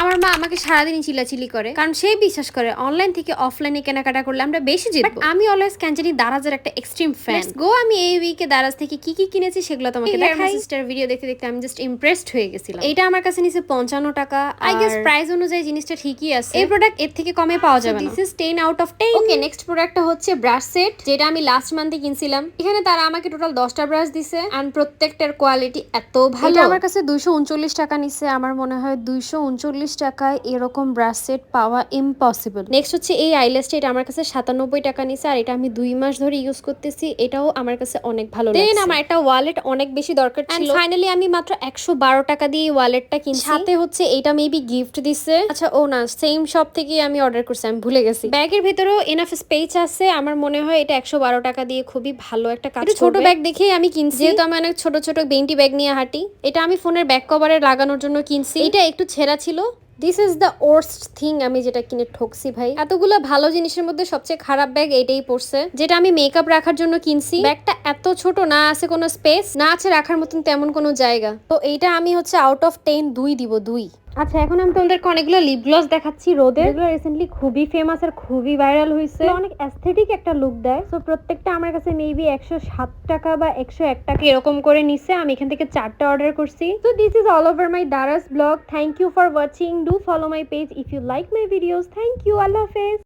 আমার মা আমাকে সারাদিনই চিল্লাচিল্লি করে, কারণ সে বিশ্বাস করে অনলাইন থেকে অফলাইনে কেনাকাটা করলে আমরা বেশি জিতবো। আমি অলওয়েজ ক্যানজানি দারাজের একটা এক্সট্রিম ফ্যান। গো আমি এই উইকে দারাজ থেকে কি কি কিনেছি সেগুলো তোমাকে দেখাই। সিস্টার ভিডিও দেখতে দেখতে আমি জাস্ট ইমপ্রেসড হয়ে গেছিলাম। এটা আমার কাছে নিচে 55 টাকা। আই গেস প্রাইস অনুযায়ী জিনিসটা ঠিকই আছে। এই প্রোডাক্ট এর থেকে কমে পাওয়া যাবে না। This is 10 out of 10। Okay, next প্রোডাক্টটা হচ্ছে ব্রাশ সেট, যেটা আমি লাস্ট মান্থে কিনছিলাম। এখানে তারা আমাকে টোটাল 10টা ব্রাশ দিছে এন্ড প্রত্যেকটার কোয়ালিটি এত ভালো। আমার কাছে 239 টাকা নিছে। আমার মনে হয় 239 টাকায় এরকম ব্রাশ সেট পাওয়া ইম্পসিবল। নেক্সট হচ্ছে এই আইল্যাশটা, এটা আমার কাছে 97 টাকা নিছে আর এটা আমি 2 মাস ধরে ইউজ করতেছি। এটাও আমার কাছে অনেক ভালো লাগছে। দেন আমার একটা ওয়ালেট অনেক বেশি দরকার ছিল। ফাইনালি আমি মাত্র 112 টাকা দিয়ে ওয়ালেটটা কিনছি। সাথে হচ্ছে এটা মেবি গিফট দিছে। আচ্ছা ও না, সেম শপ থেকে আমি অর্ডার করছি, আমি ভুলে গেছি। ব্যাগের ভিতরেও এনাফ স্পেস আছে। আমার মনে হয় এটা 112 টাকা দিয়ে খুবই ভালো একটা কাজ করবে। ছোট ব্যাগ দেখেই আমি কিনছি, যেহেতু আমি অনেক ছোট ছোট বেন্টি ব্যাগ নিয়ে হাঁটি। এটা আমি ফোনের ব্যাক কভারে লাগানোর জন্য কিনছি। এটা একটু ছেঁড়া ছিল। This is the worst thing, আমি যেটা কিনে ঠকছি ভাই। এতগুলো ভালো জিনিসের মধ্যে সবচেয়ে খারাপ ব্যাগ এইটাই পড়ছে, যেটা আমি মেকআপ রাখার জন্য কিনছি। ব্যাগটা এত ছোট, না আছে কোনো স্পেস, না আছে রাখার মতন তেমন কোনো জায়গা। তো এইটা আমি হচ্ছে আউট অফ 10 2 দিব, 2। আচ্ছা, এখন আমি তোমাদেরকে অনেকগুলো লিপ গ্লস দেখাচ্ছি রোদের। এগুলো রিসেন্টলি খুবই ফেমাস আর খুবই ভাইরাল হয়েছে। অনেক অ্যাস্থেটিক একটা লুক দেয়। সো প্রত্যেকটা আমার কাছে মেবি 107 টাকা বা 101 টাকা এরকম করে নিছে। আমি এখান থেকে 4টা অর্ডার করছি। So this is all over my Daraz blog. Thank you for watching. Do follow my page if you like my videos. Thank you. Allah হাফেজ।